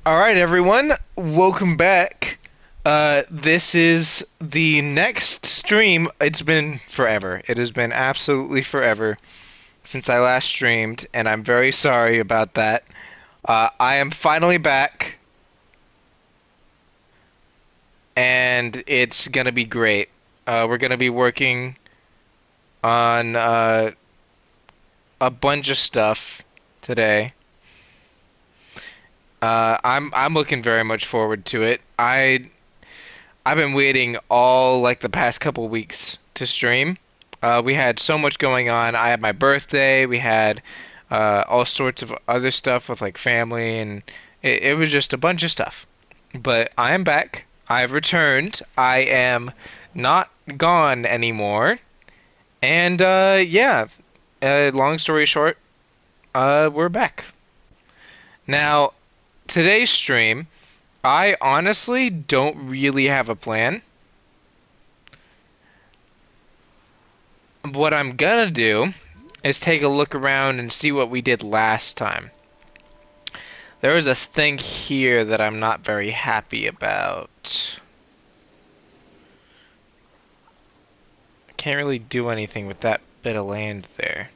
All right, everyone, welcome back. This is the next stream. It's been forever. It has been absolutely forever since I last streamed, and I'm very sorry about that. I am finally back, and it's gonna be great. We're gonna be working on a bunch of stuff today. I'm looking very much forward to it. I've been waiting all like the past couple weeks to stream. We had so much going on. I had my birthday. We had all sorts of other stuff with like family, and it was just a bunch of stuff. But I am back. I've returned. I am not gone anymore. And yeah, long story short, we're back. Now, today's stream, I honestly don't really have a plan. What I'm gonna do is take a look around and see what we did last time. There was a thing here that I'm not very happy about. I can't really do anything with that bit of land there,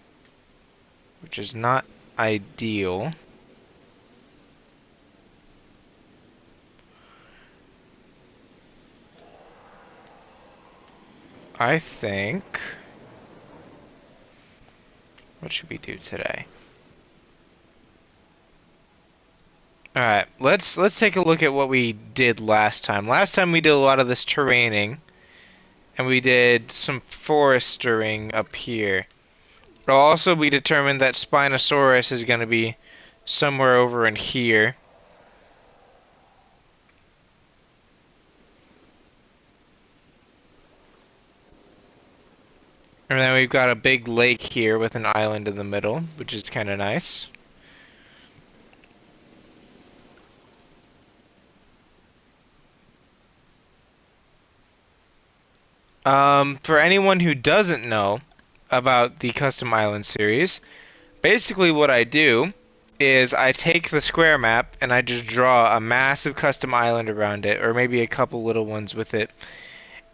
which is not ideal. I think... What should we do today? Alright, let's take a look at what we did last time. Last time we did a lot of this terraining, and we did some forestering up here. But also we determined that Spinosaurus is going to be somewhere over in here. And then we've got a big lake here with an island in the middle, which is kind of nice. For anyone who doesn't know about the Custom Island series, basically what I do is I take the square map and I just draw a massive custom island around it, or maybe a couple little ones with it.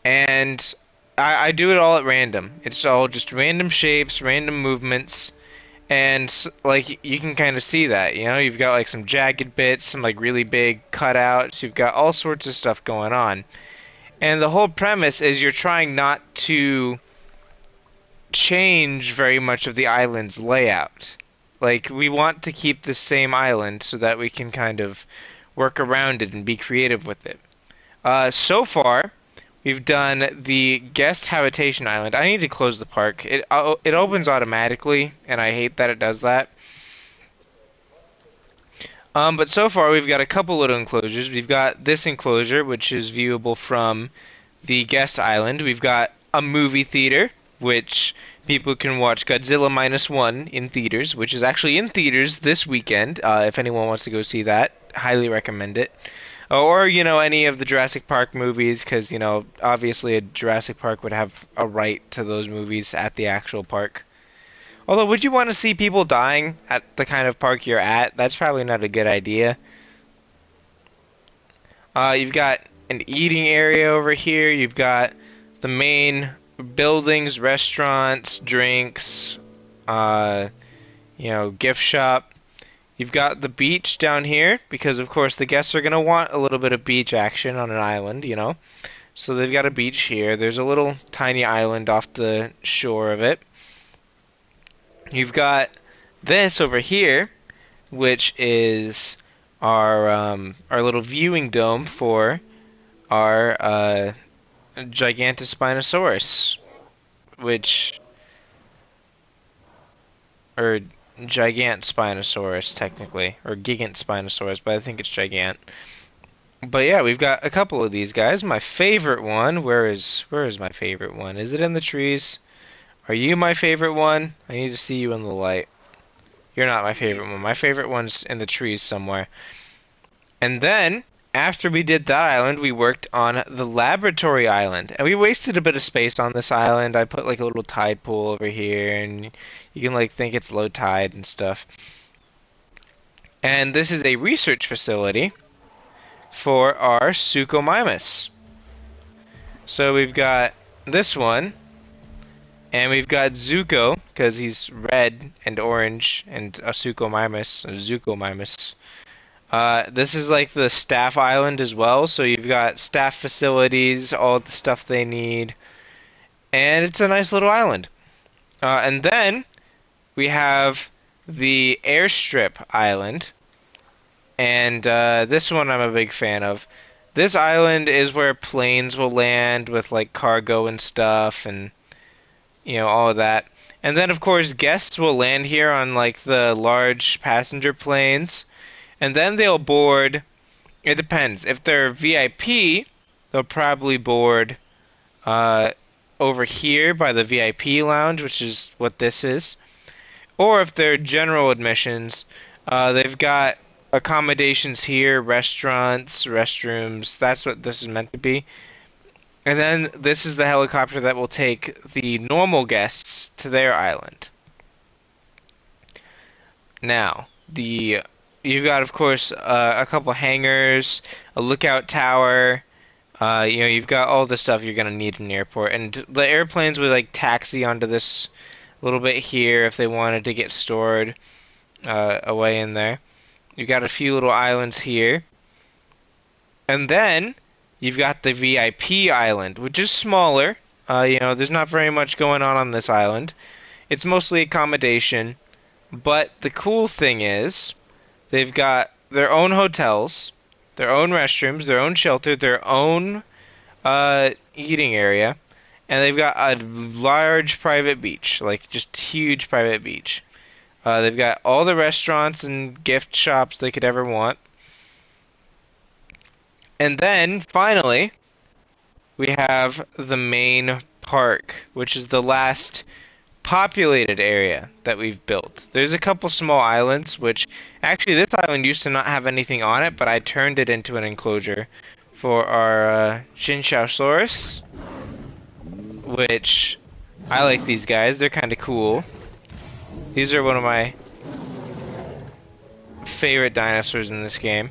And I do it all at random. It's all just random shapes, random movements, and like you can kind of see that. You know, you've got like some jagged bits, some like really big cutouts. You've got all sorts of stuff going on. And the whole premise is you're trying not to change very much of the island's layout. Like, we want to keep the same island so that we can kind of work around it and be creative with it. So far, we've done the guest habitation island. I need to close the park. It opens automatically, and I hate that it does that. But so far, we've got a couple little enclosures. We've got this enclosure, which is viewable from the guest island. We've got a movie theater, which people can watch Godzilla Minus One in theaters, which is actually in theaters this weekend. If anyone wants to go see that, highly recommend it. Or, you know, any of the Jurassic Park movies, because, you know, obviously a Jurassic Park would have a right to those movies at the actual park. Although, would you want to see people dying at the kind of park you're at? That's probably not a good idea. You've got an eating area over here. You've got the main buildings, restaurants, drinks, uh, you know, gift shop. You've got the beach down here because, of course, the guests are going to want a little bit of beach action on an island, you know. So they've got a beach here. There's a little tiny island off the shore of it. You've got this over here, which is our little viewing dome for our Gigantospinosaurus, which or Gigant Spinosaurus technically, or Gigant Spinosaurus, but I think it's Gigant. But yeah, we've got a couple of these guys. My favorite one, where is my favorite one? Is it in the trees? Are you my favorite one? I need to see you in the light. You're not my favorite one. My favorite one's in the trees somewhere. And then, after we did that island, we worked on the laboratory island. And we wasted a bit of space on this island. I put like a little tide pool over here, and you can like think it's low tide and stuff. And this is a research facility for our Suchomimus. So we've got this one, and we've got Zuko, because he's red and orange, and a Zuchomimus. This is like the staff island as well, so you've got staff facilities, all the stuff they need, and it's a nice little island. And then we have the airstrip island, and this one I'm a big fan of. This island is where planes will land with like cargo and stuff, and all of that. And then of course guests will land here on like the large passenger planes, and then they'll board. It depends. If they're VIP, they'll probably board uh, over here by the VIP lounge, which is what this is. Or if they're general admissions, they've got accommodations here, restaurants, restrooms. That's what this is meant to be. And then this is the helicopter that will take the normal guests to their island. Now, the you've got, of course, a couple hangars, a lookout tower. You've got all the stuff you're gonna need in the airport, and the airplanes would like taxi onto this little bit here if they wanted to get stored away in there. You've got a few little islands here, and then you've got the VIP island, which is smaller. There's not very much going on this island. It's mostly accommodation, but the cool thing is they've got their own hotels, their own restrooms, their own shelter, their own eating area, and they've got a large private beach, like just huge private beach. They've got all the restaurants and gift shops they could ever want. And then, finally, we have the main park, which is the last populated area that we've built. There's a couple small islands, which actually this island used to not have anything on it, but I turned it into an enclosure for our Shinchaosaurus, which I like these guys. They're kind of cool. These are one of my favorite dinosaurs in this game.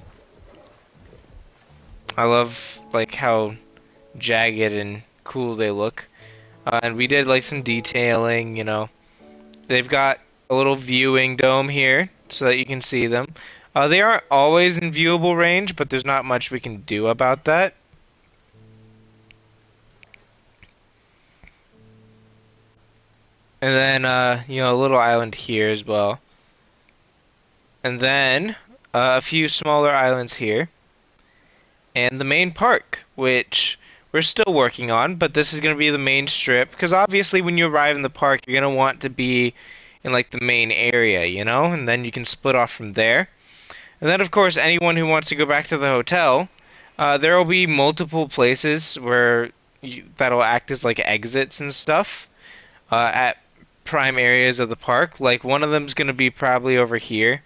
I love like how jagged and cool they look. And we did like some detailing. They've got a little viewing dome here so that you can see them. They aren't always in viewable range, but there's not much we can do about that. And then, a little island here as well. And then, a few smaller islands here. And the main park, which we're still working on, but this is going to be the main strip. Because obviously when you arrive in the park, you're going to want to be in, like, the main area, And then you can split off from there. And then, of course, anyone who wants to go back to the hotel, there will be multiple places that'll act as, like, exits and stuff at prime areas of the park. Like one of them's going to be probably over here.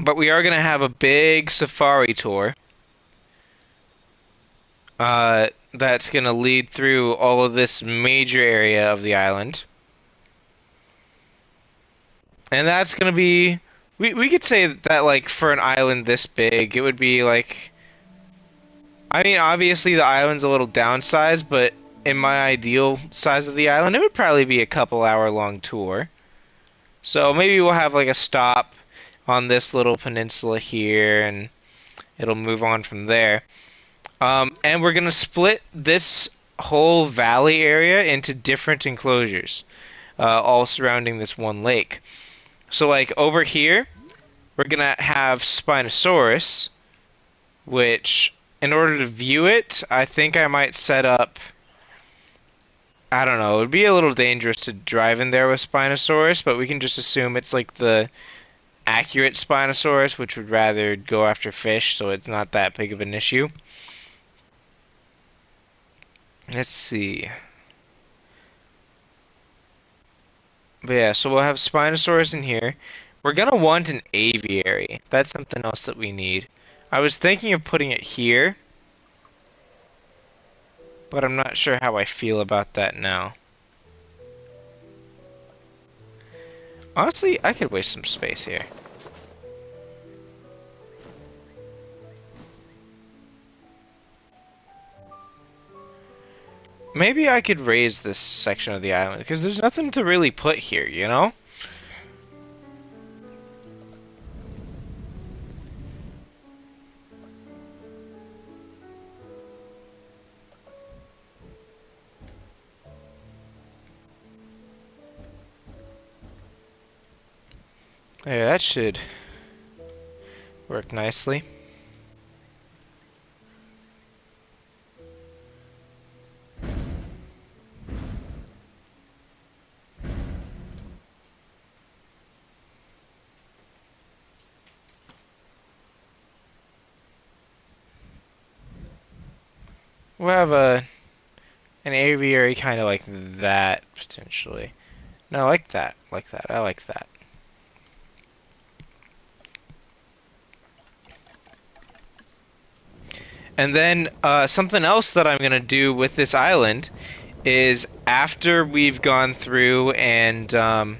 But we are going to have a big safari tour that's going to lead through all of this major area of the island. And that's going to be we could say that like for an island this big, it would be like I mean, obviously the island's a little downsized, but in my ideal size of the island, it would probably be a couple hour long tour. So maybe we'll have like a stop on this little peninsula here, and it'll move on from there. And we're gonna split this whole valley area into different enclosures, all surrounding this one lake. So like over here, we're gonna have Spinosaurus, which in order to view it, I think I might set up. I don't know. It would be a little dangerous to drive in there with Spinosaurus, but we can just assume it's like the accurate Spinosaurus, which would rather go after fish, so it's not that big of an issue. Let's see. But yeah, so we'll have Spinosaurus in here. We're gonna want an aviary. That's something else that we need. I was thinking of putting it here, but I'm not sure how I feel about that now. Honestly, I could waste some space here. Maybe I could raise this section of the island, because there's nothing to really put here, you know? Yeah, that should work nicely. We'll have an aviary kind of like that, potentially. No, like that. Like that. I like that. And then something else that I'm going to do with this island is after we've gone through and done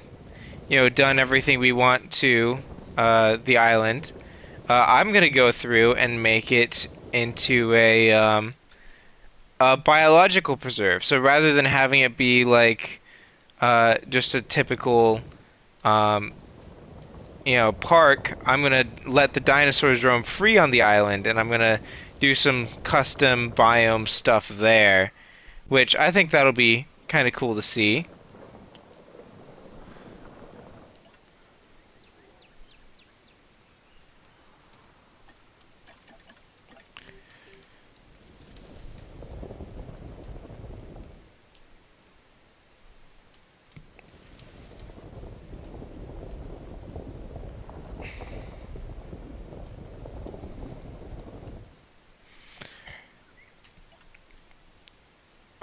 everything we want to the island, I'm gonna go through and make it into a biological preserve. So rather than having it be like just a typical um, park, I'm gonna let the dinosaurs roam free on the island, and I'm gonna do some custom biome stuff there, which I think that'll be kind of cool to see.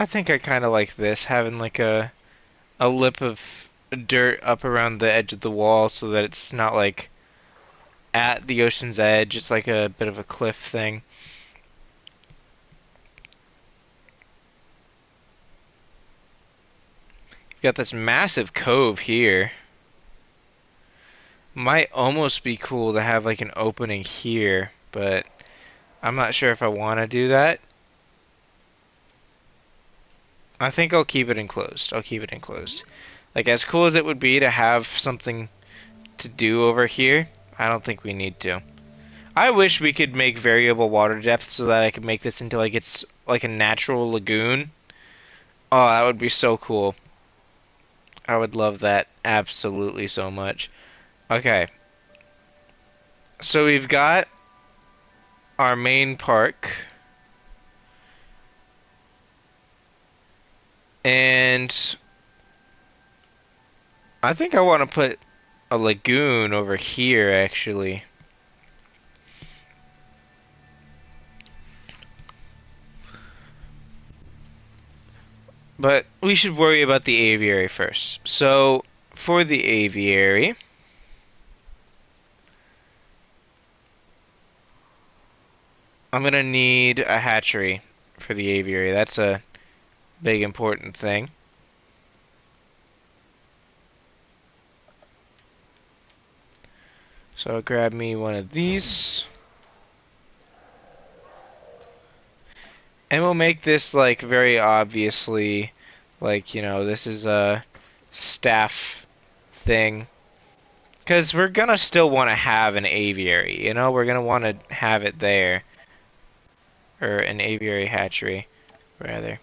I think I kind of like this, having like a lip of dirt up around the edge of the wall so that it's not like at the ocean's edge. It's like a bit of a cliff thing. You've got this massive cove here. Might almost be cool to have like an opening here, but I'm not sure if I want to do that. I think I'll keep it enclosed. I'll keep it enclosed. Like, as cool as it would be to have something to do over here, I don't think we need to. I wish we could make variable water depth so that I could make this into like it's like a natural lagoon. Oh, that would be so cool. I would love that absolutely so much. Okay, so we've got our main park, and I think I want to put a lagoon over here actually. But we should worry about the aviary first. So, for the aviary, I'm gonna need a hatchery for the aviary. That's a big important thing. So I'll grab me one of these. And we'll make this like very obviously like, this is a staff thing. Because we're gonna still want to have an aviary, We're gonna want to have it there. Or an aviary hatchery, rather.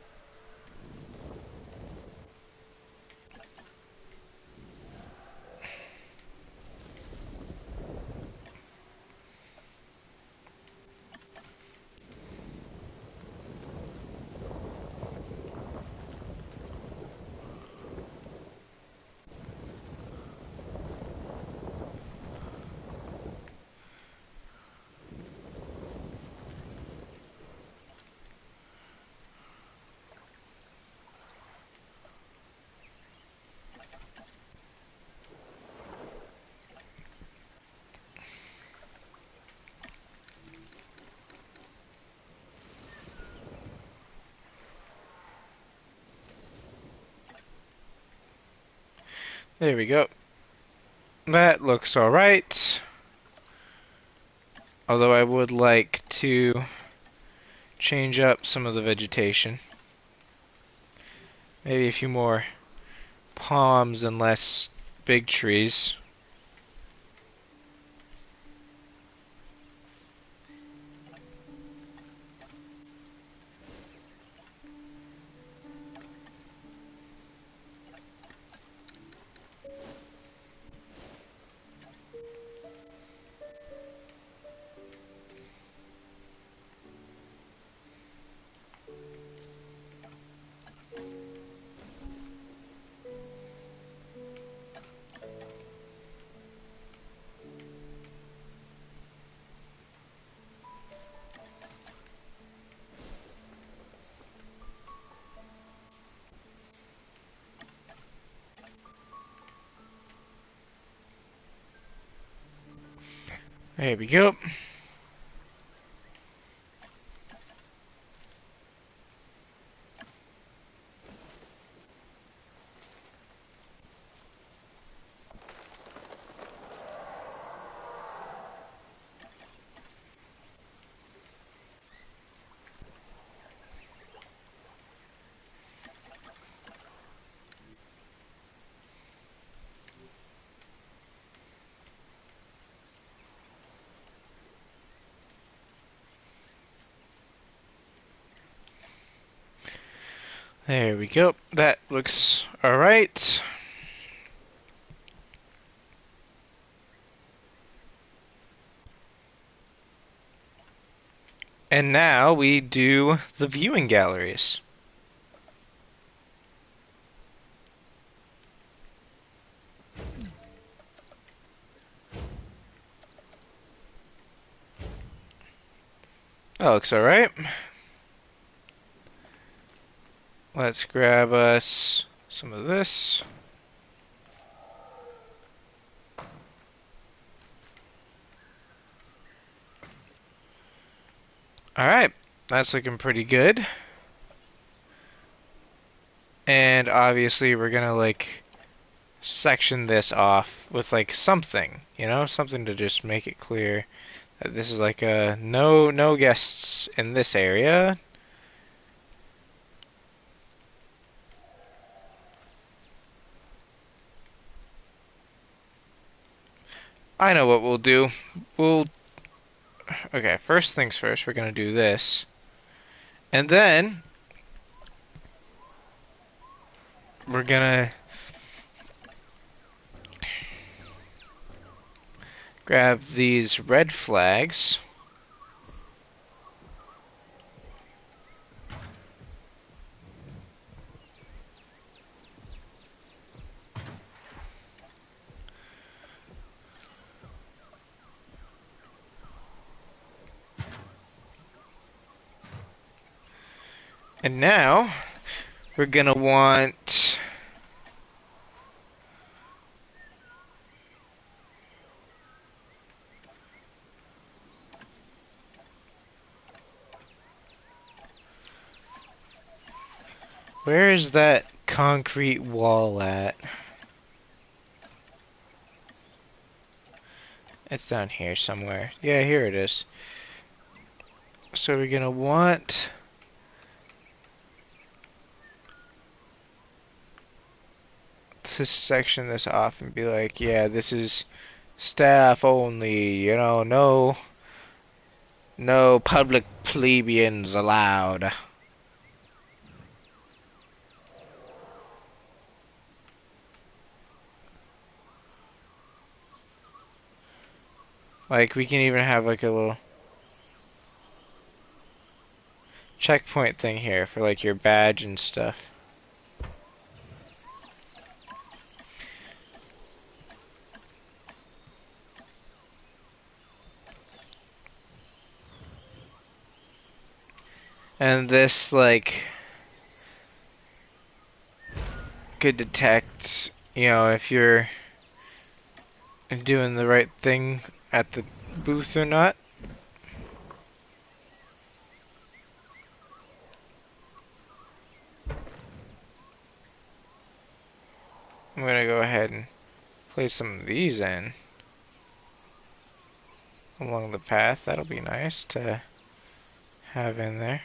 There we go. That looks alright. Although I would like to change up some of the vegetation. Maybe a few more palms and less big trees. There we go. There we go. That looks alright. And now we do the viewing galleries. That looks alright. Let's grab us some of this. Alright, that's looking pretty good. And obviously we're gonna like section this off with like something, you know, something to just make it clear that this is like a no guests in this area. I know what we'll do. We'll Okay, first things first, we're gonna do this. And then we're gonna grab these red flags. And now we're gonna want where is that concrete wall at? It's down here somewhere. Yeah, here it is. So we're gonna want to section this off and be like, yeah, this is staff only, you know, no public plebeians allowed. Like, we can even have like a little checkpoint thing here for like your badge and stuff. And this like could detect, you know, if you're doing the right thing at the booth or not. I'm gonna go ahead and Place some of these in along the path. That'll be nice to have in there.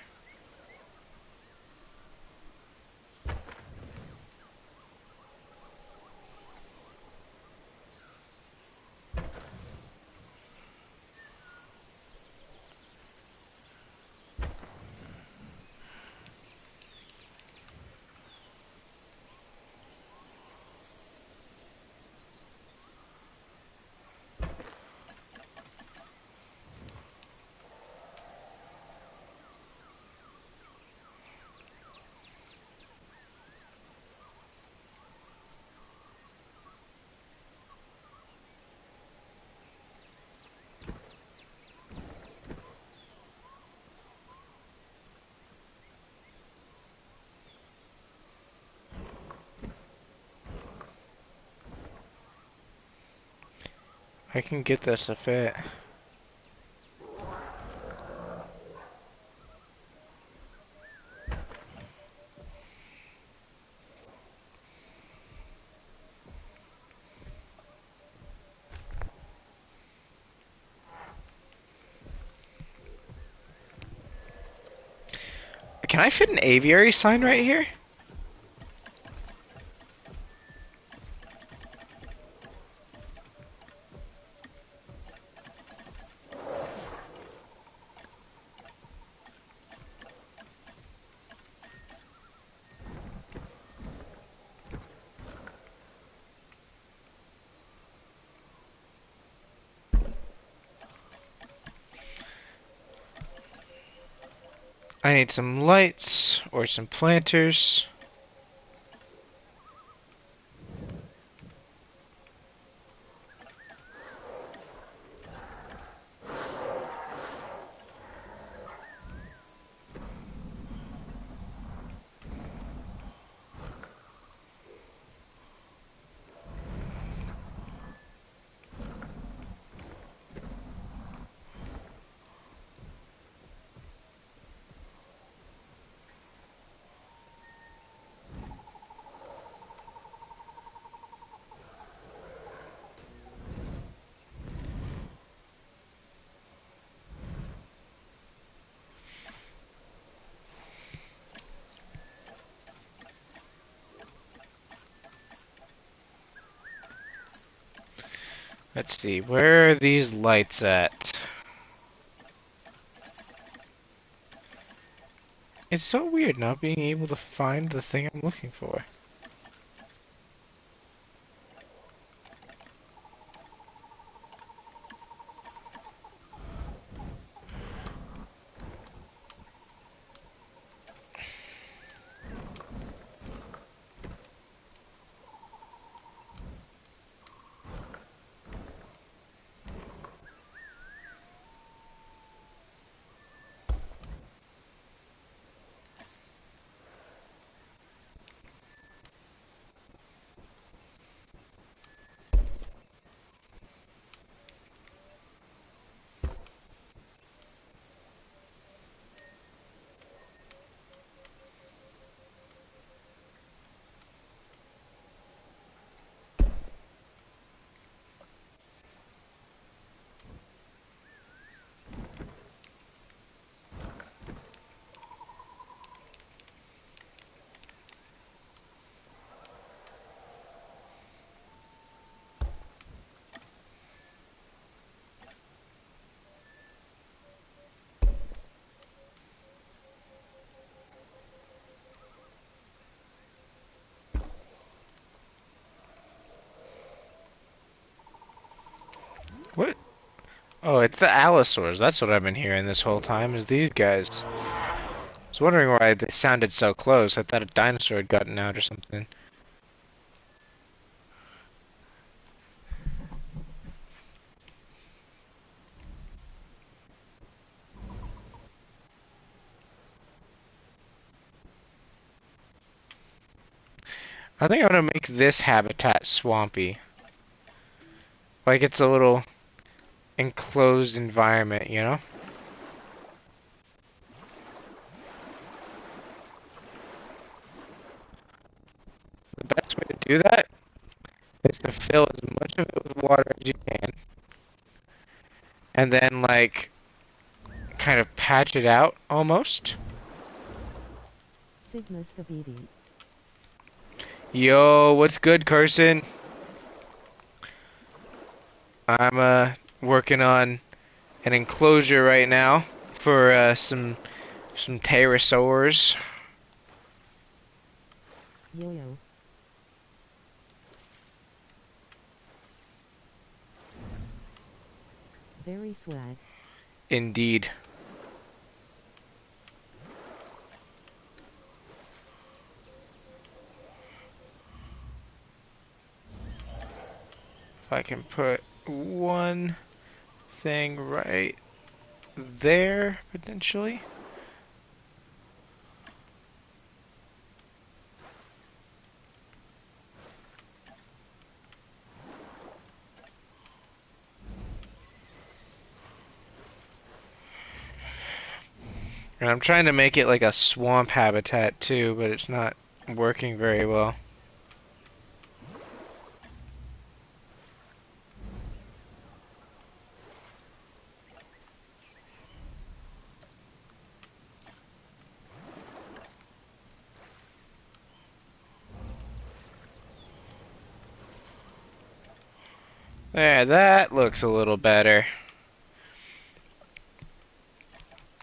I can get this to fit. Can I fit an aviary sign right here? I need some lights or some planters. Let's see, where are these lights at? It's so weird not being able to find the thing I'm looking for. What? Oh, it's the allosaurs. That's what I've been hearing this whole time, is these guys. I was wondering why they sounded so close. I thought a dinosaur had gotten out or something. I think I'm gonna make this habitat swampy. Like it's a little enclosed environment, you know? The best way to do that is to fill as much of it with water as you can, and then like kind of patch it out almost. Sigma Spaghetti. Yo, what's good, Carson? I'm working on an enclosure right now for some pterosaurs. Yo-yo. Very swag. Indeed. If I can put one thing right there, potentially. And I'm trying to make it like a swamp habitat too, but it's not working very well. There, that looks a little better.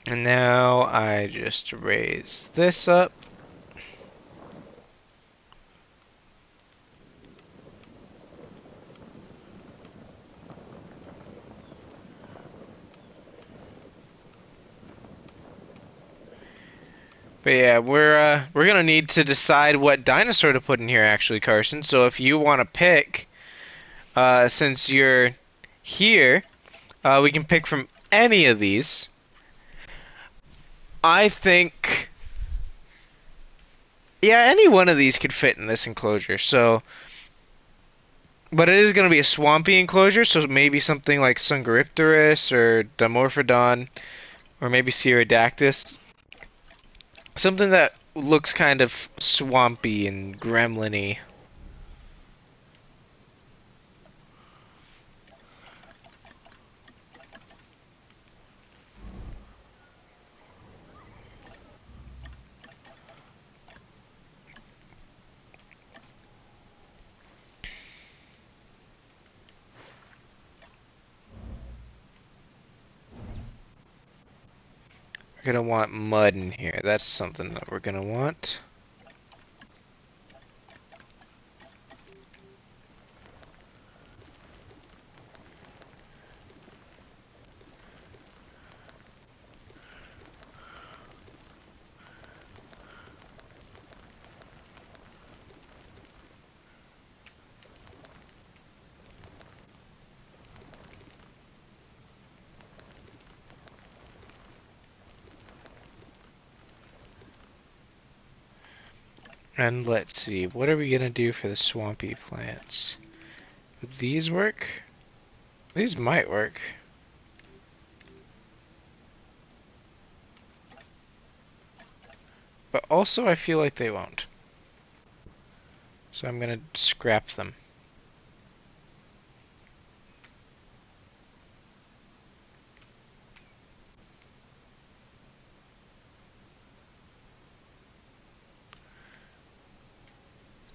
And now I just raise this up. But yeah, we're gonna need to decide what dinosaur to put in here actually, Carson. So if you want to pick, since you're here, we can pick from any of these. I think, yeah, any one of these could fit in this enclosure. So, but it is gonna be a swampy enclosure, so maybe something like Sungaripterus or Dimorphodon, or maybe Cerodactys. Something that looks kind of swampy and gremlin-y. We're gonna want mud in here. That's something that we're gonna want. And let's see, what are we gonna do for the swampy plants? Would these work? These might work. But also I feel like they won't. So I'm gonna scrap them.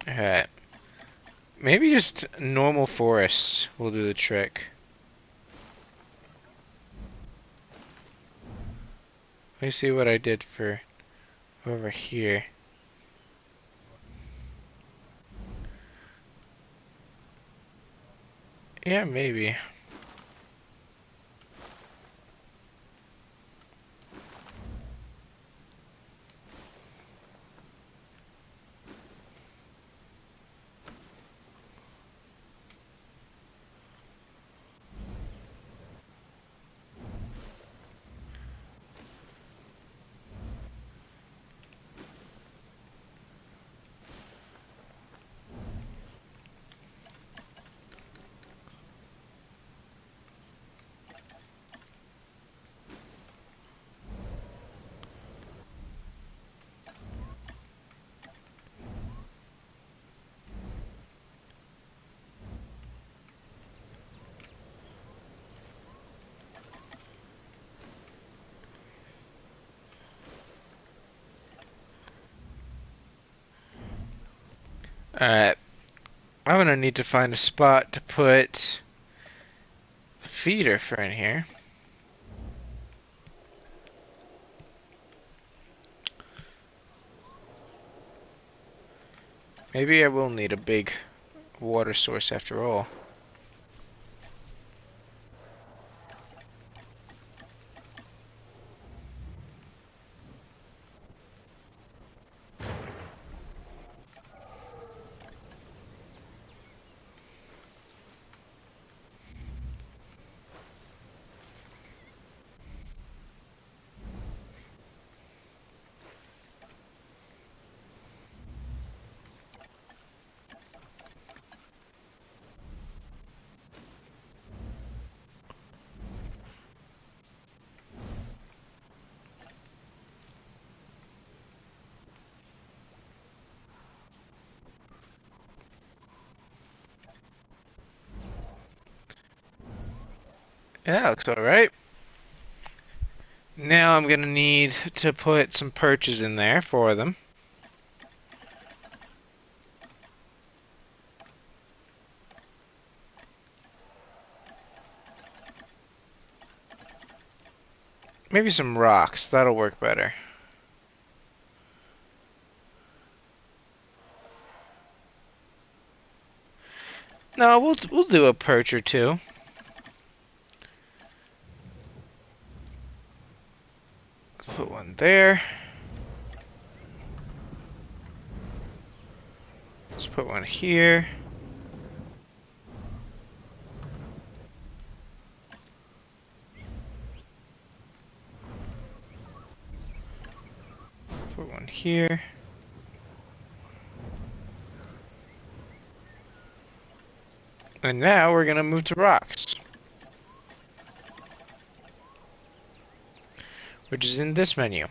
Alright. Maybe just normal forest will do the trick. Let me see what I did for over here. Yeah, maybe. Alright, I'm gonna need to find a spot to put the feeder for in here. Maybe I will need a big water source after all. Yeah, looks alright. Now I'm gonna need to put some perches in there for them. Maybe some rocks, that'll work better. No, we'll do a perch or two. Let's put one there. Let's put one here. Put one here. And now we're gonna move to rocks, which is in this menu.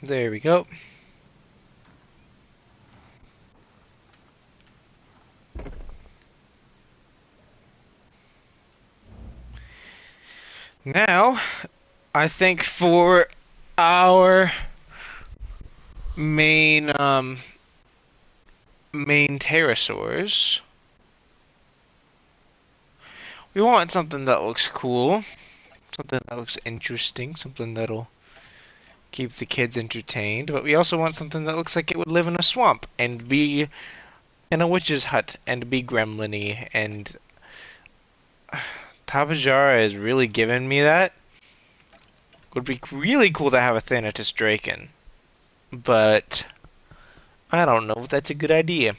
There we go. Now, I think for our main pterosaurs, we want something that looks cool, something that looks interesting, something that'll keep the kids entertained, but we also want something that looks like it would live in a swamp and be in a witch's hut and be gremlin-y, and Tapajara is really giving me that. Would be really cool to have a Thanatos Draken, but I don't know if that's a good idea.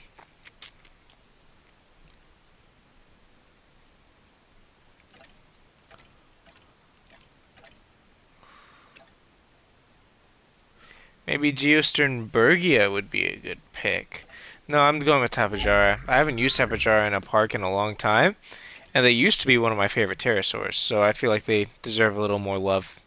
Maybe Geosternbergia would be a good pick. No, I'm going with Tapajara. I haven't used Tapajara in a park in a long time, and they used to be one of my favorite pterosaurs, so I feel like they deserve a little more love.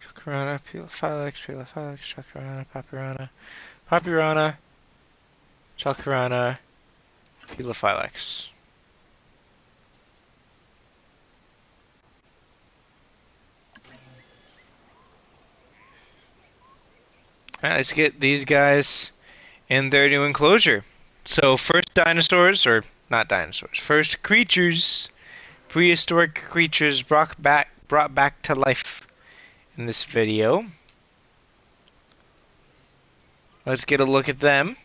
Chakarana, Pilophylax, Chakarana, Papyrana, Papyrana, Chalcarana, Pelophylax. Alright, let's get these guys in their new enclosure. So first dinosaurs, or not dinosaurs, first creatures, prehistoric creatures brought back to life in this video. Let's get a look at them.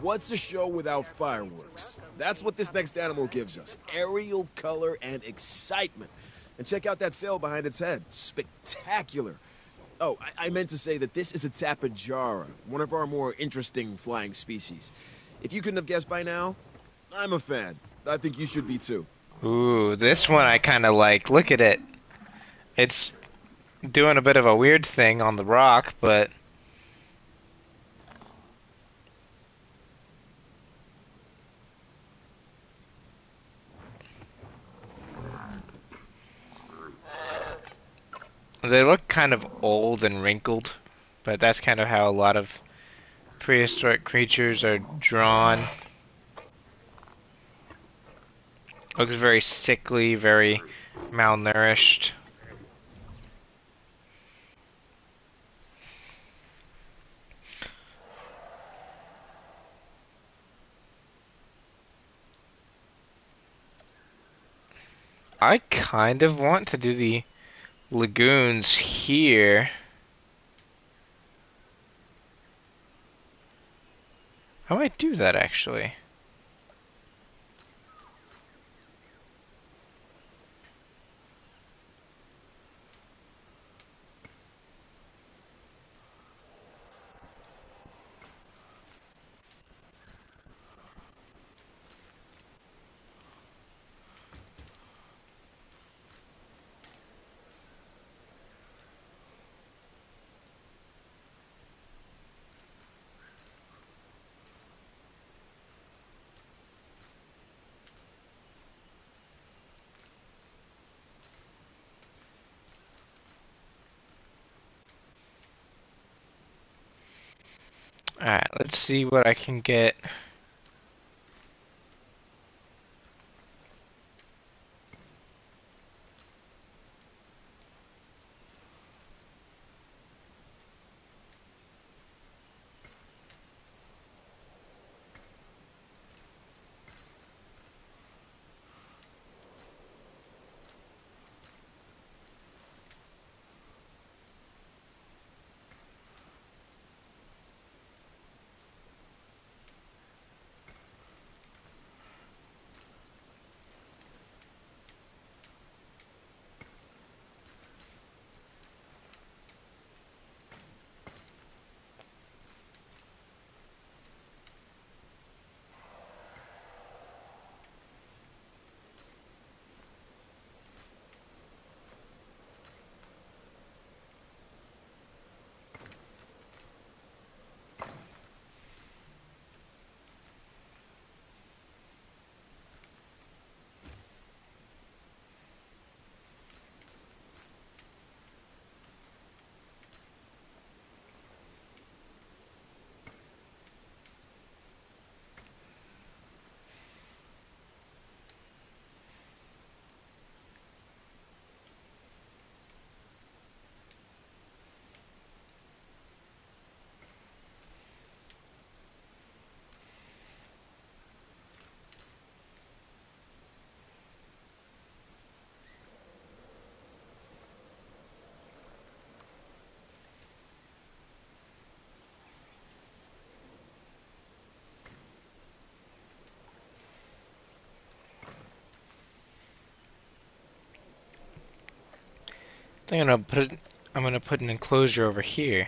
What's a show without fireworks? That's what this next animal gives us. Aerial color and excitement. And check out that sail behind its head. Spectacular. Oh, I meant to say that this is a tapejara, one of our more interesting flying species. If you couldn't have guessed by now, I'm a fan. I think you should be too. Ooh, this one I kind of like. Look at it. It's doing a bit of a weird thing on the rock, but they look kind of old and wrinkled. But that's kind of how a lot of prehistoric creatures are drawn. Looks very sickly, very malnourished. I kind of want to do the lagoons here. I might do that actually. Alright, let's see what I can get. I think I'm gonna put an enclosure over here.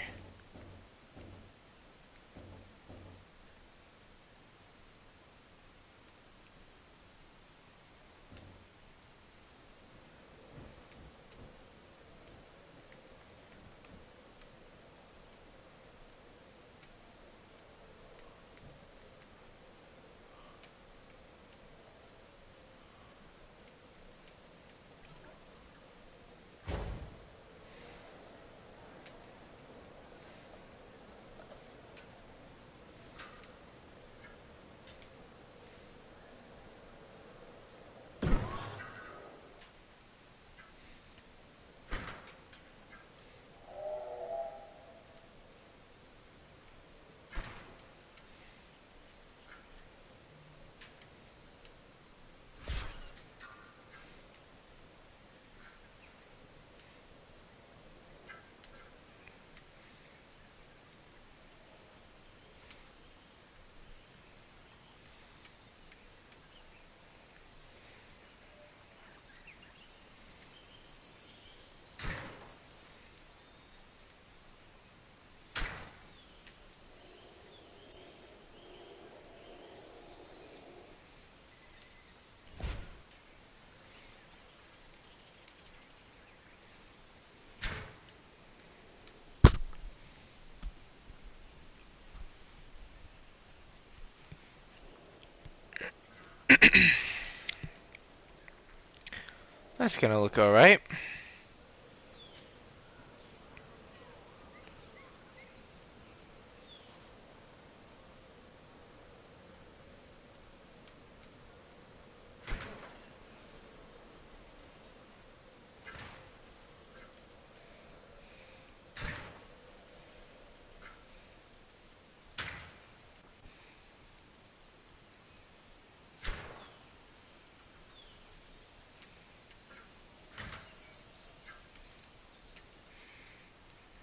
That's gonna look alright.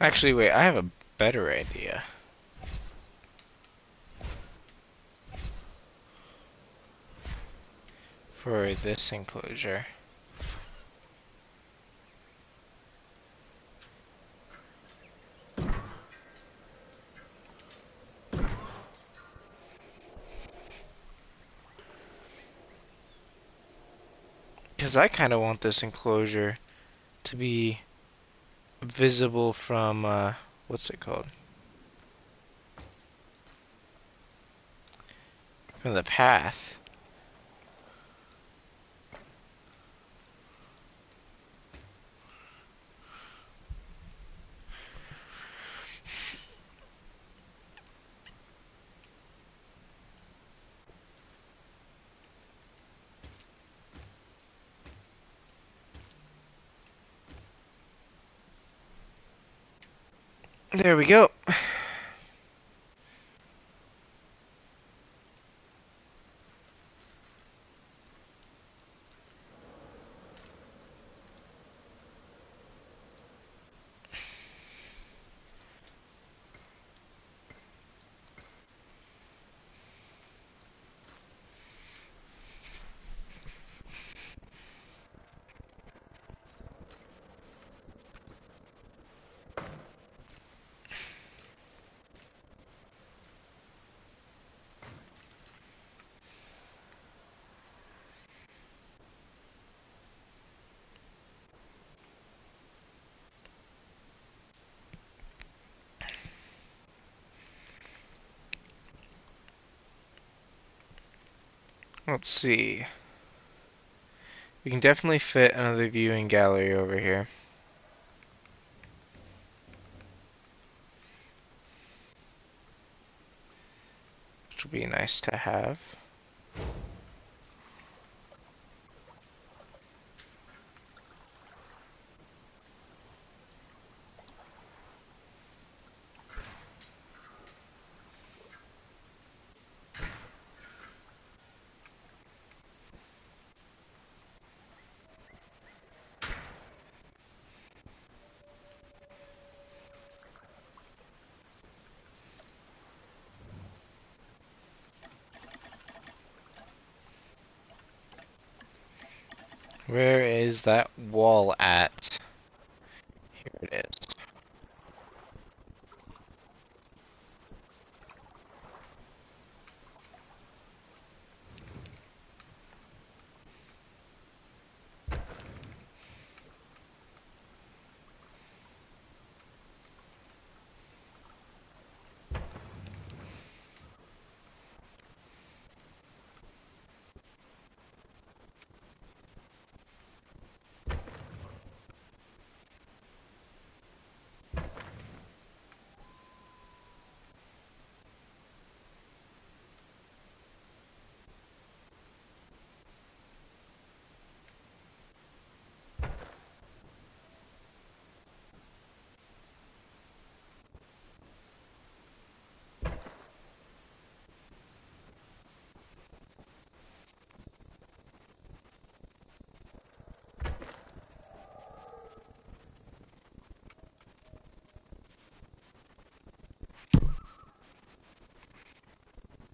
Actually, wait, I have a better idea for this enclosure. Because I kind of want this enclosure to be visible from, what's it called? From the path. There we go. Let's see. We can definitely fit another viewing gallery over here, which would be nice to have. Where is that wall at? Here it is.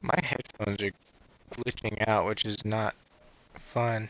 My headphones are glitching out, which is not fun.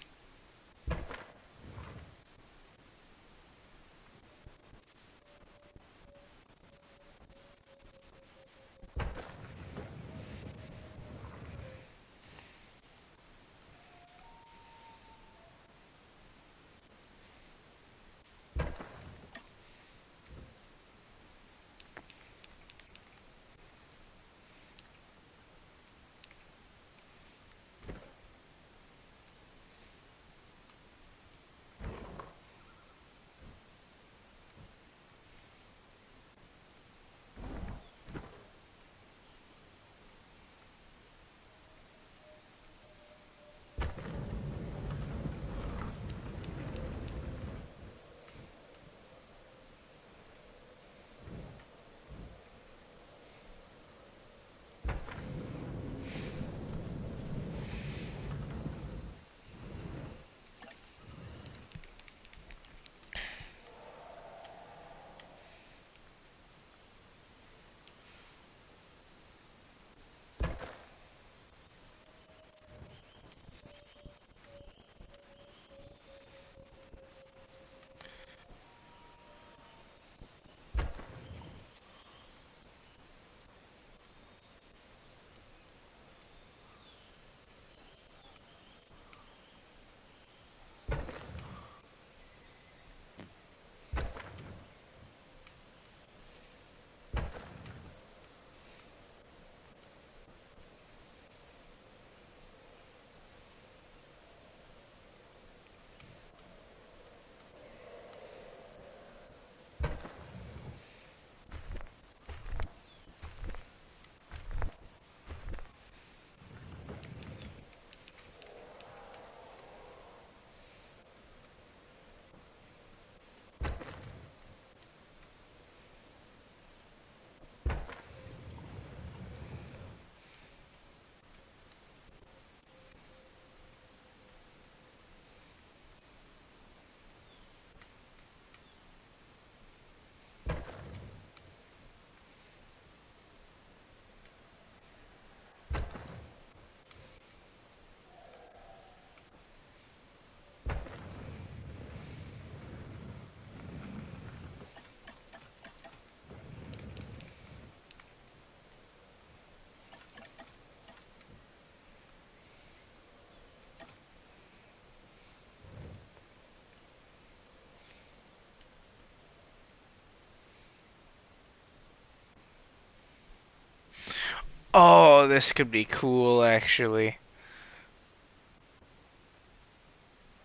Oh, this could be cool, actually.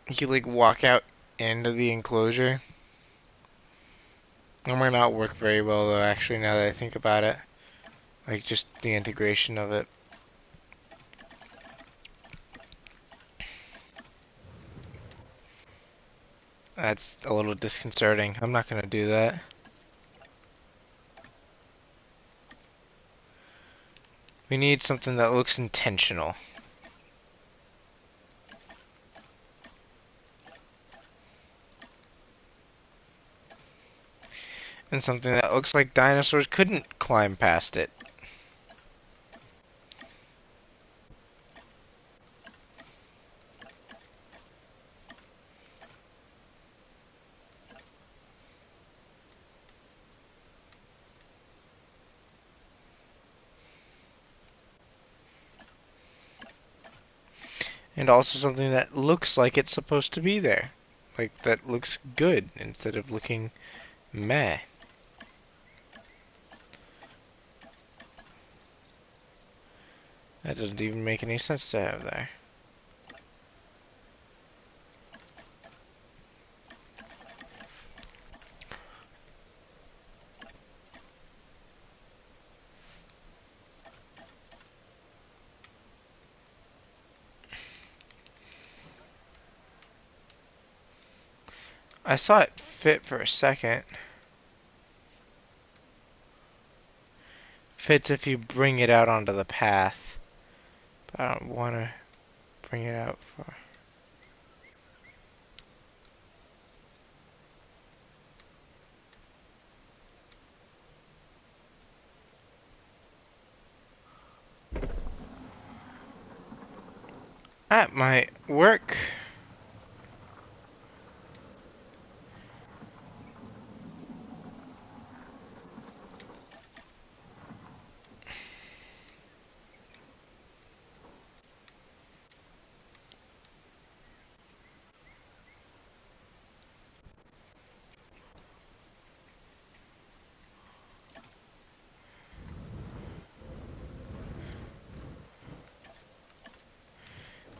You could, like, walk out into the enclosure. It might not work very well, though, actually, now that I think about it. Like, just the integration of it. That's a little disconcerting. I'm not gonna do that. We need something that looks intentional. And something that looks like dinosaurs couldn't climb past it. And also something that looks like it's supposed to be there. Like, that looks good instead of looking meh. That doesn't even make any sense to have there. I saw it fit for a second. Fits if you bring it out onto the path. But I don't want to bring it out far. That might work.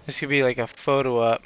This could be like a photo up.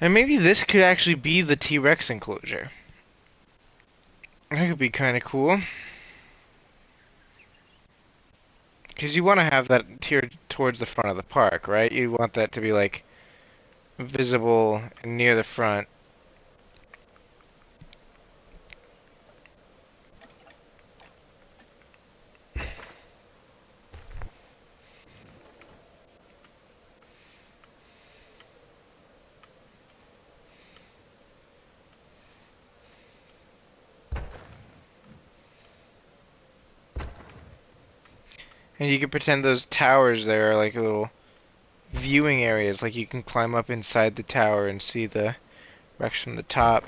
And maybe this could actually be the T-Rex enclosure. That could be kind of cool. Because you want to have that tier towards the front of the park, right? You want that to be like visible and near the front. And you can pretend those towers there are like little viewing areas. Like you can climb up inside the tower and see the Rex from the top.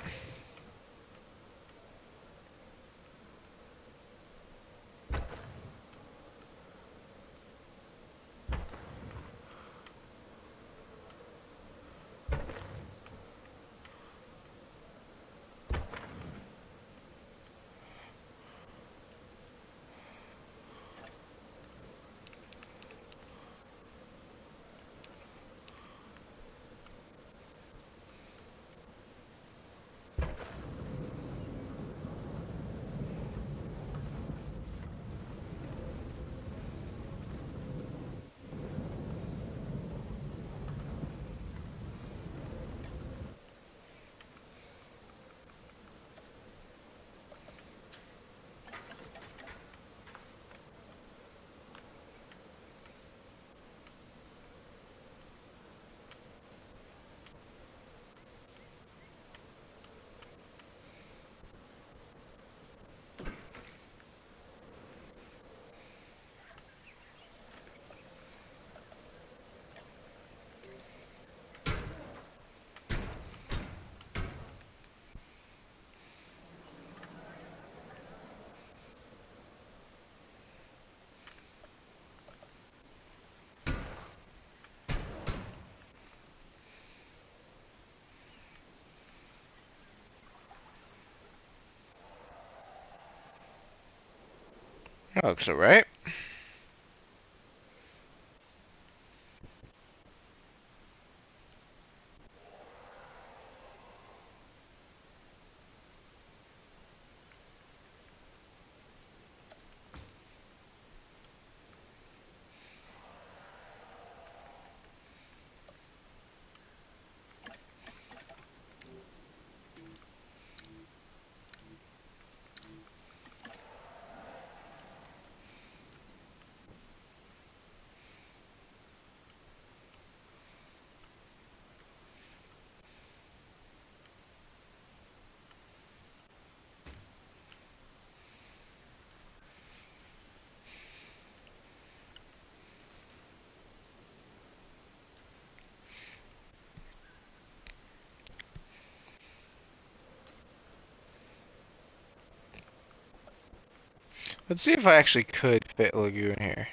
That looks alright. Let's see if I actually could fit Lagoon here.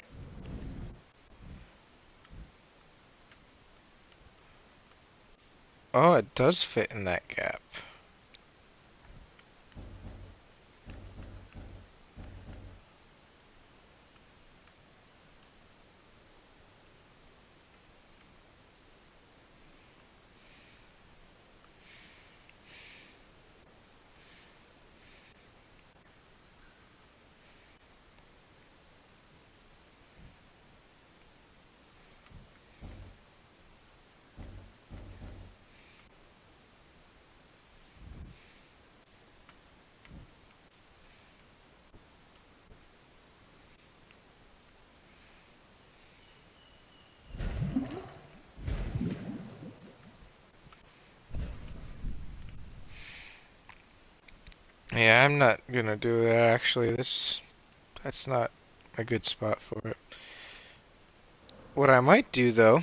Oh, it does fit in that gap. Yeah, I'm not gonna do that actually. That's not a good spot for it. What I might do though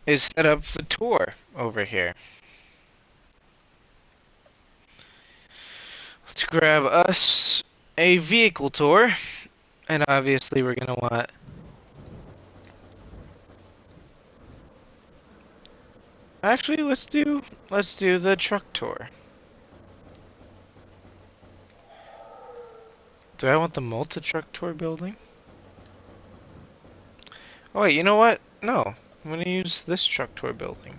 is set up the tour over here. Let's grab us a vehicle tour, and obviously we're gonna want. Actually, let's do the truck tour. Do I want the multi-truck tour building? Oh wait, you know what? No, I'm gonna use this truck tour building.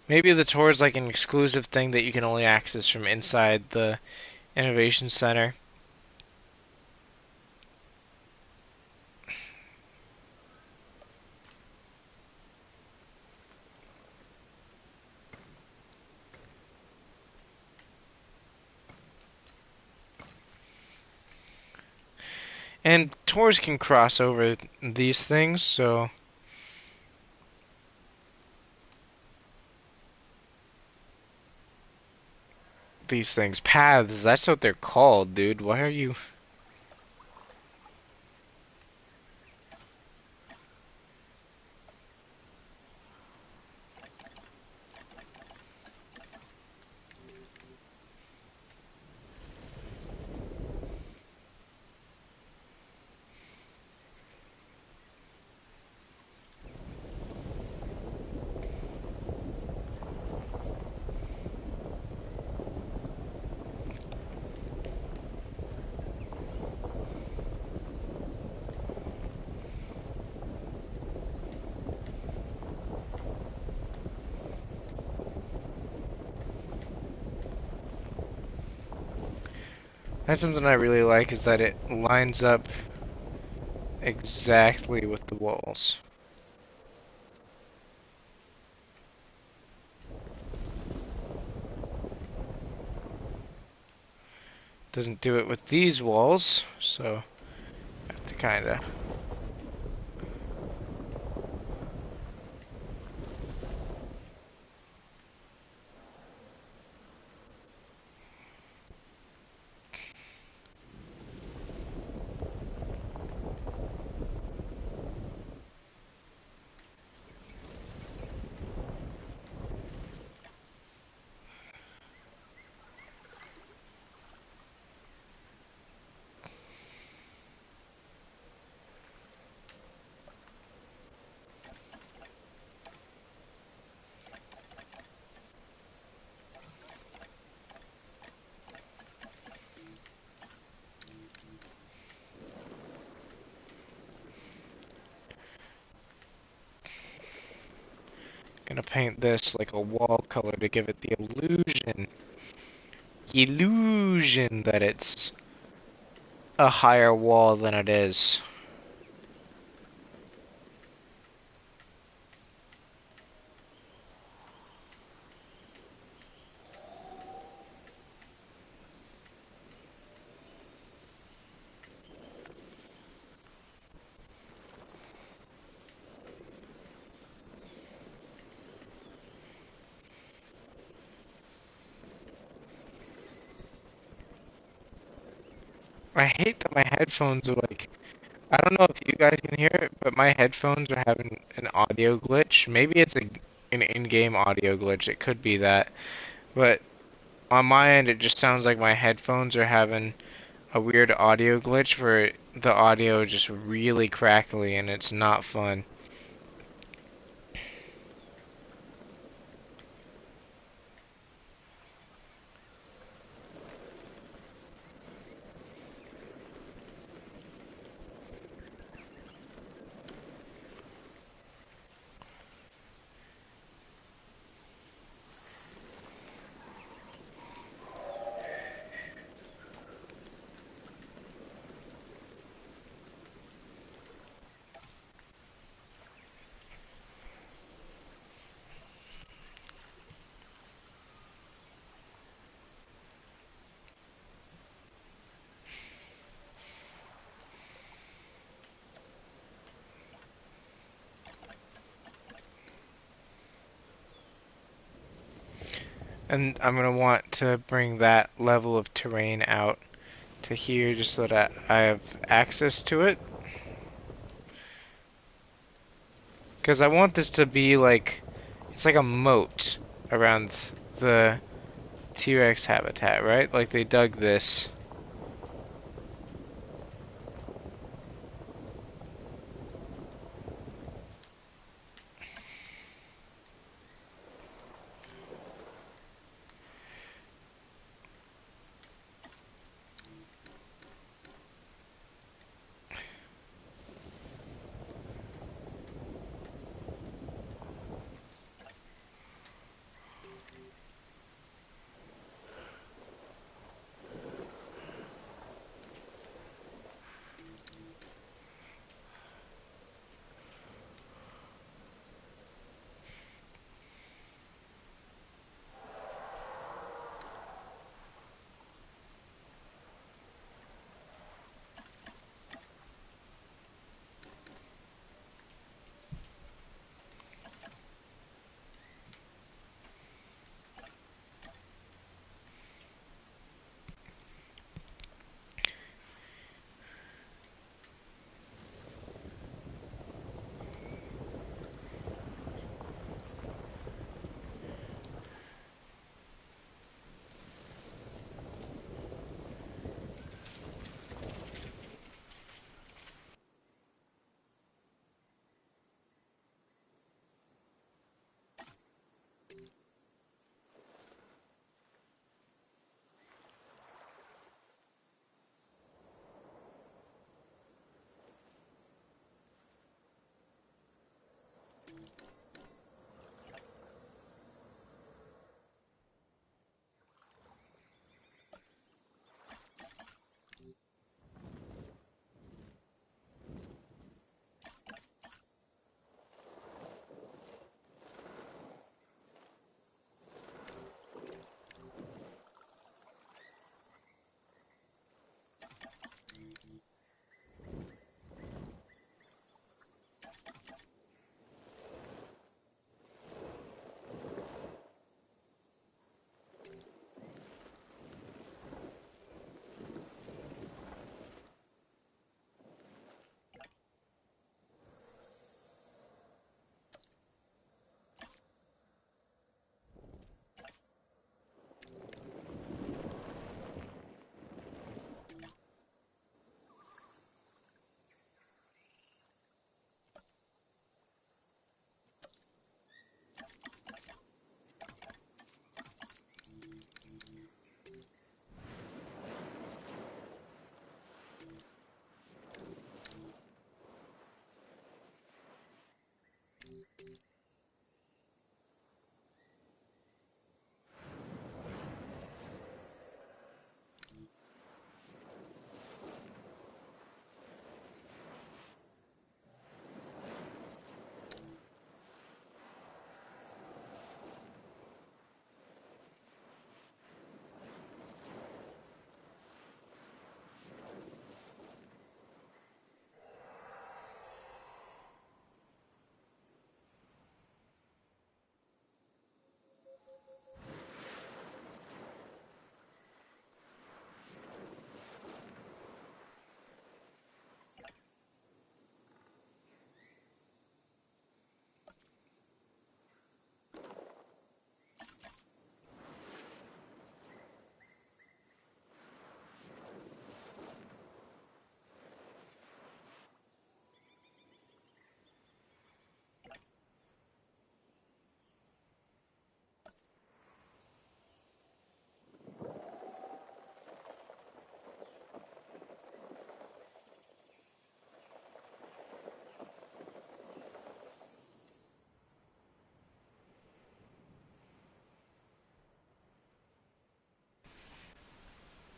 Maybe the tour is like an exclusive thing that you can only access from inside the Innovation Center. And tours can cross over these things, so these things, paths, that's what they're called, dude. Why are you? That's something I really like is that it lines up exactly with the walls. Doesn't do it with these walls, so I have to kind of. Gonna paint this like a wall color to give it the illusion that it's a higher wall than it is. I hate that my headphones are like, I don't know if you guys can hear it, but my headphones are having an audio glitch. Maybe it's an in-game audio glitch. It could be that. But on my end, it just sounds like my headphones are having a weird audio glitch where the audio is just really crackly and it's not fun. And I'm gonna want to bring that level of terrain out to here just so that I have access to it. Because I want this to be like, it's like a moat around the T-Rex habitat, right? Like they dug this.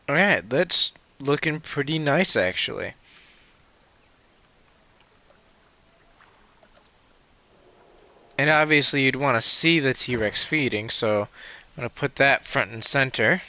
Alright, that's looking pretty nice actually. And obviously you'd want to see the T-Rex feeding, so I'm going to put that front and center.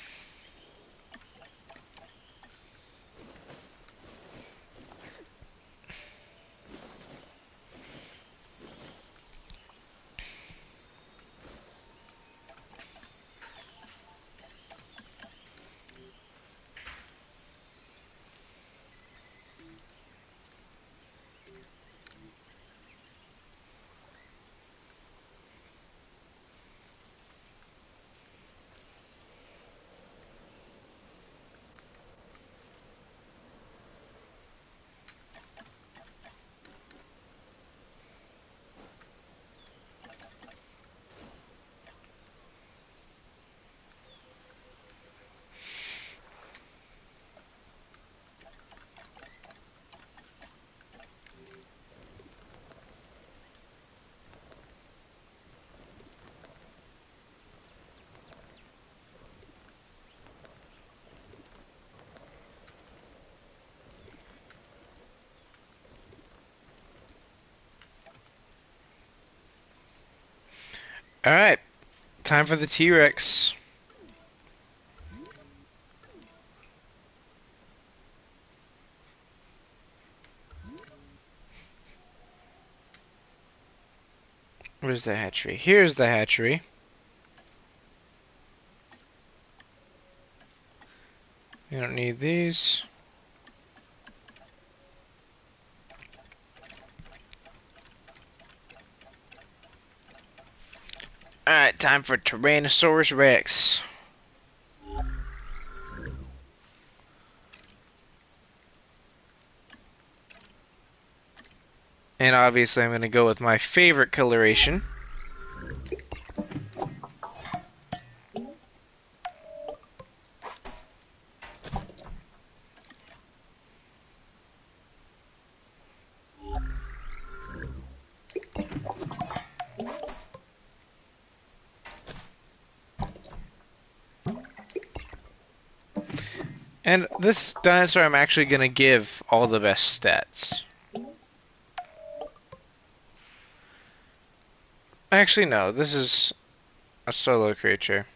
Alright, time for the T-Rex. Where's the hatchery? Here's the hatchery. We don't need these. Alright, time for Tyrannosaurus Rex. And obviously I'm going to go with my favorite coloration. And this dinosaur I'm actually going to give all the best stats. Actually, no, this is a solo creature.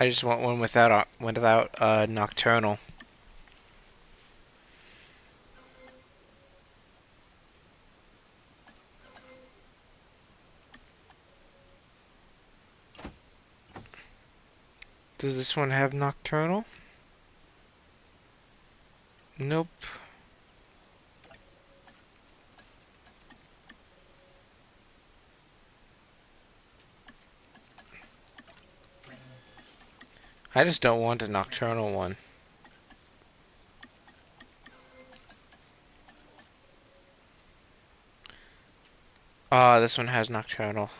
I just want one without nocturnal. Does this one have nocturnal? Nope. I just don't want a nocturnal one. Ah, this one has nocturnal.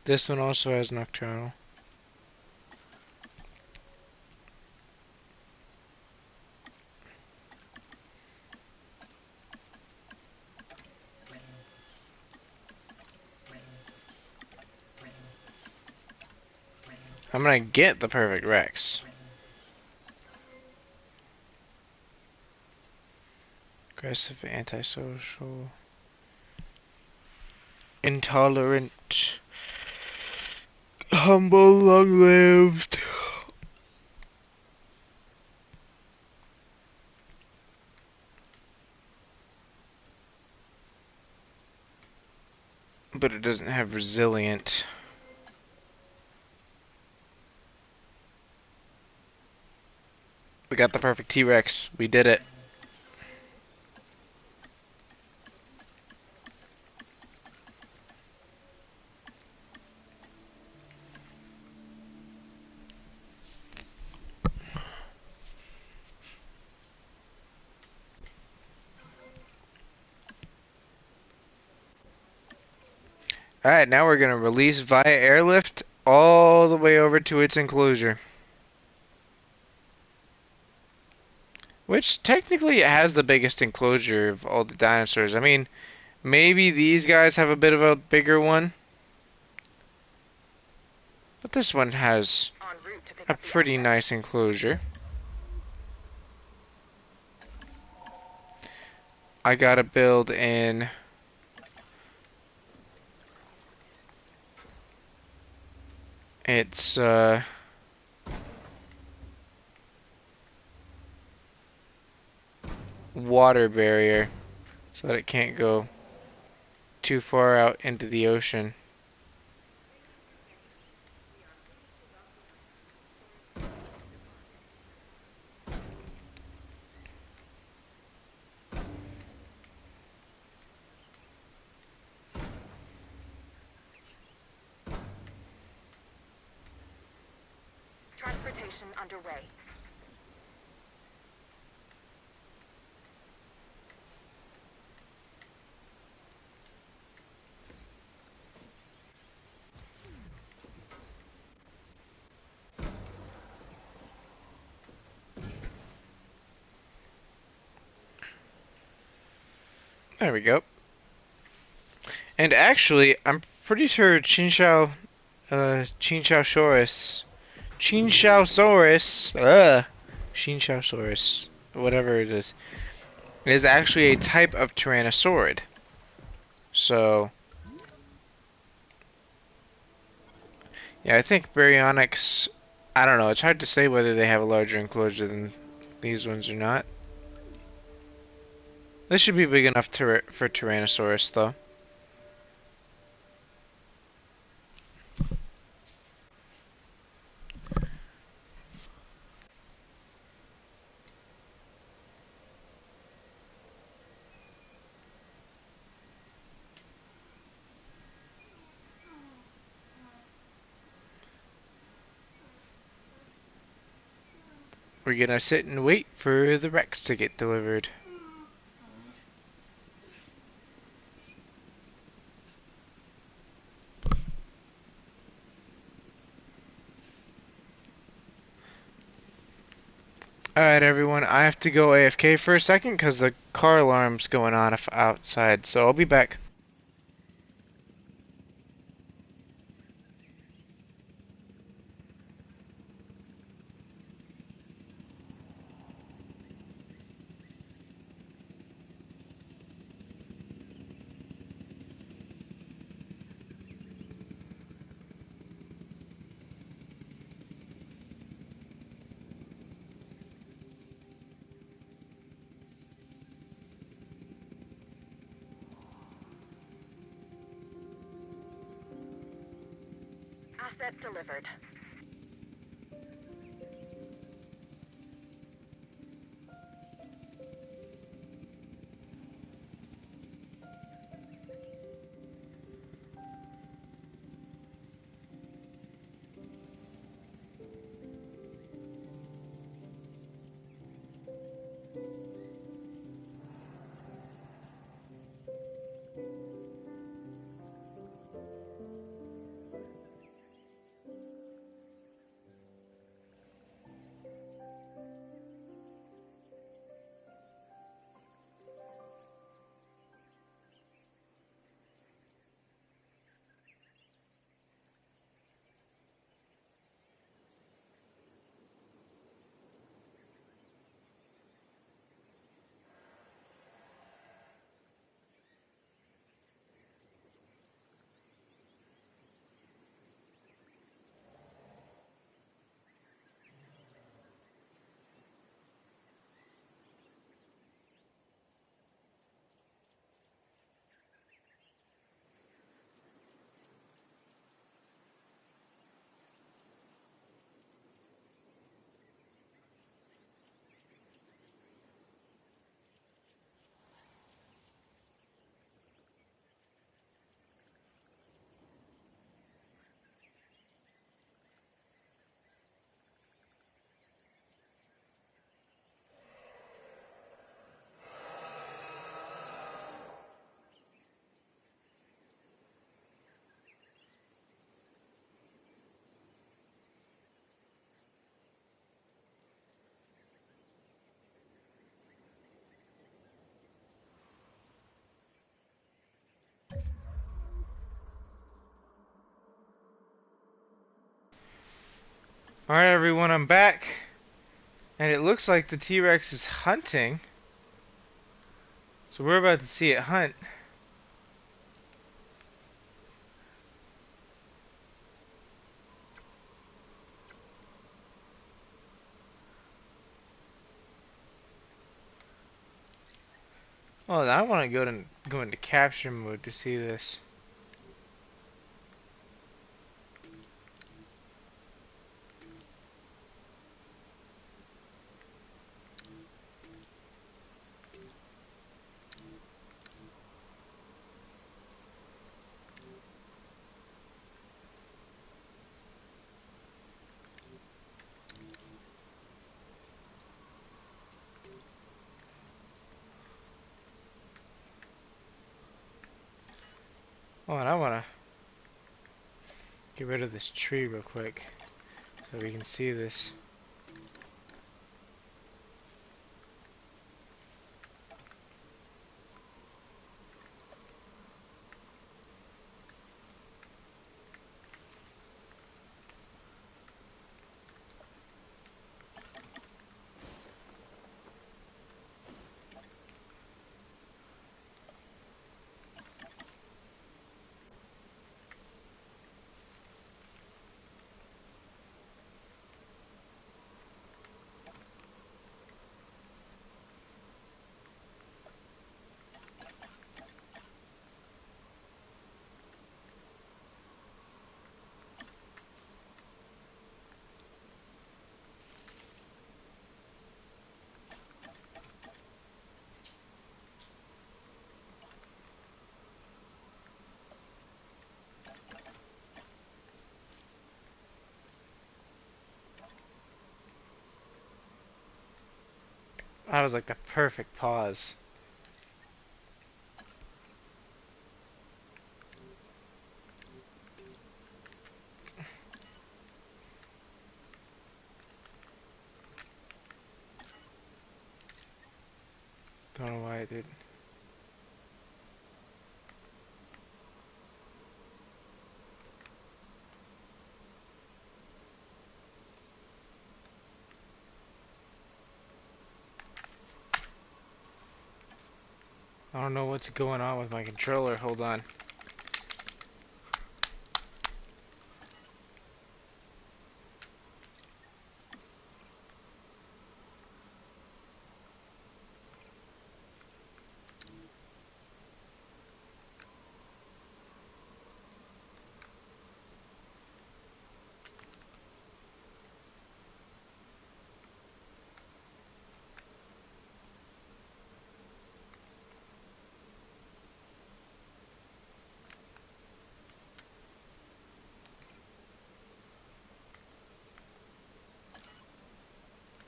This one also has nocturnal. I'm gonna get the perfect Rex. Aggressive, antisocial, intolerant, humble, long-lived. But it doesn't have resilient. We got the perfect T-Rex. We did it. Alright, now we're gonna release via airlift all the way over to its enclosure. Which technically it has the biggest enclosure of all the dinosaurs. I mean, maybe these guys have a bit of a bigger one. But this one has a pretty nice enclosure. I gotta build in its water barrier so that it can't go too far out into the ocean. Transportation underway. There we go. And actually, I'm pretty sure Chinshaosaurus, whatever it is actually a type of Tyrannosaurid. So, yeah, I think Baryonyx, I don't know, it's hard to say whether they have a larger enclosure than these ones or not. This should be big enough for Tyrannosaurus, though. We're gonna sit and wait for the Rex to get delivered. Alright, everyone, I have to go AFK for a second because the car alarm's going on outside, so I'll be back. set delivered. Alright, everyone, I'm back. And it looks like the T-Rex is hunting. So we're about to see it hunt. Oh, I want to go into capture mode to see this. Oh, and I want to get rid of this tree real quick so we can see this. That was like the perfect pause. Don't know why it did. I don't know what's going on with my controller. Hold on.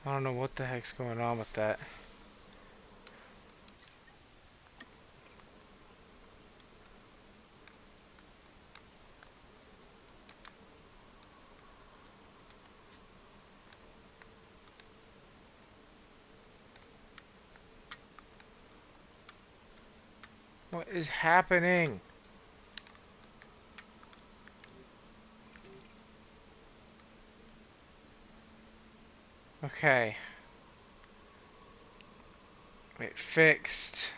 I don't know what the heck's going on with that. What is happening? Okay. Wait, fixed.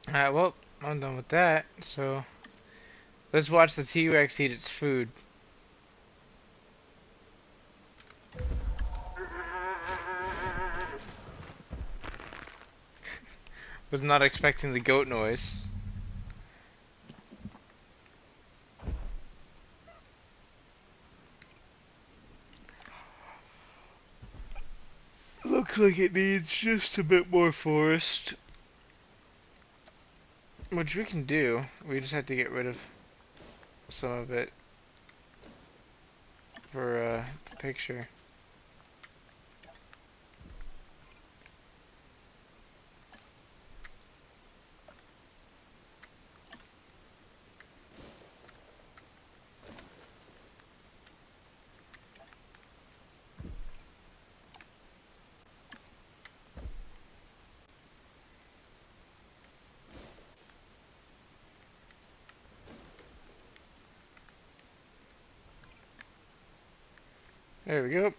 Alright, well, I'm done with that. So, let's watch the T-Rex eat its food. Was not expecting the goat noise. Looks like it needs just a bit more forest. Which we can do. We just have to get rid of some of it for the picture. There we go.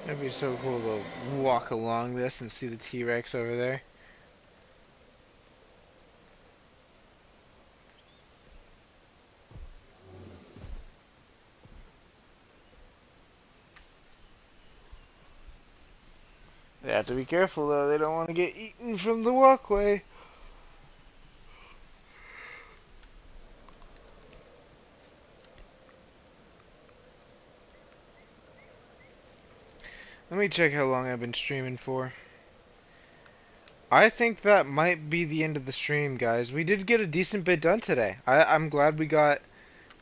That'd be so cool to walk along this and see the T-Rex over there. They have to be careful though, they don't want to get eaten from the walkway. Let me check how long I've been streaming for. I think that might be the end of the stream, guys. We did get a decent bit done today. I'm glad we got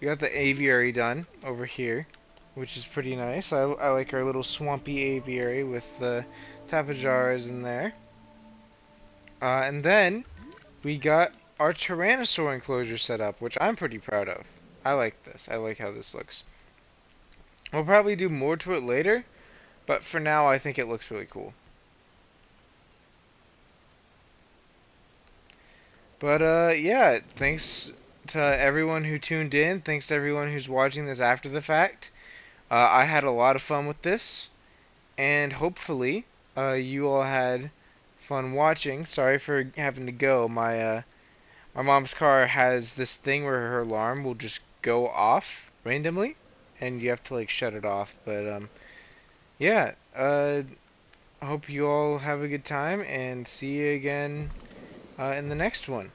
the aviary done over here. which is pretty nice. I like our little swampy aviary with the tapajars in there. And then we got our Tyrannosaur enclosure set up, which I'm pretty proud of. I like this. I like how this looks. We'll probably do more to it later, but for now I think it looks really cool. But yeah, thanks to everyone who tuned in. Thanks to everyone who's watching this after the fact. I had a lot of fun with this, and hopefully you all had fun watching. Sorry for having to go. My mom's car has this thing where her alarm will just go off randomly, and you have to like shut it off. But yeah, hope you all have a good time, and see you again in the next one.